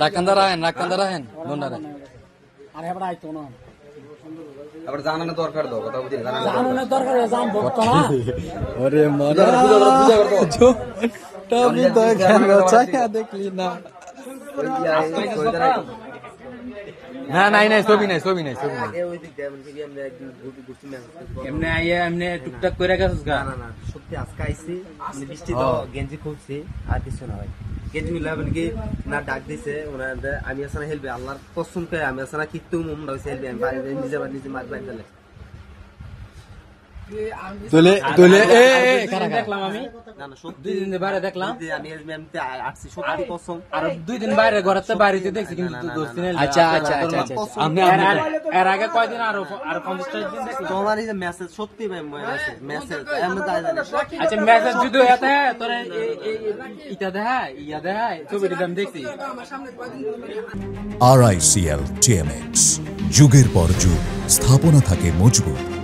Doctor আর এবার আইতো না আবার জানানো দরকার দাও কথা বুঝিনা জানানোর দরকার জাম বলতো না ওরে মনে টবি তো কেন চাইয়া দেখলি না না নাই নাই ছবি নাই এমনি আইয়া এমনি টুকটাক করে গেছস গা না সত্যি আজকে আইছি বৃষ্টি তো গেঞ্জি খুলছি আর কিছু না ভাই গেঞ্জি লাগবে কি না ডাক দিছে ওনাদের আমি আসলে হেলবে আল্লাহর কসম করে আমি আসলে কিত্তু মুমরা হইছে হেলবে আমি বাইরে নিজে মার বাইরে দিলে তোলে দেখলাম আমি না না সত্যি 2 দিন বাইরে দেখলাম আমি এমনিতে আসছি সত্যি কসম আর 2 দিন বাইরে ঘরেতে বাইরেতে দেখছি কিন্তু দোস্ত নেই আচ্ছা আমি এর আগে কয়দিন আর 50 দিন দেখছি তোমার এই যে মেসেজ সত্যি ভাই মেসেজ এমন তাই জানি আচ্ছা মেসেজ যদি এতে তোরে ইটা ইয়া দেখায় ছবিটা আমি দেখছি RICL TMX যুগের পর যুগ স্থাপনা থাকে মজবুত।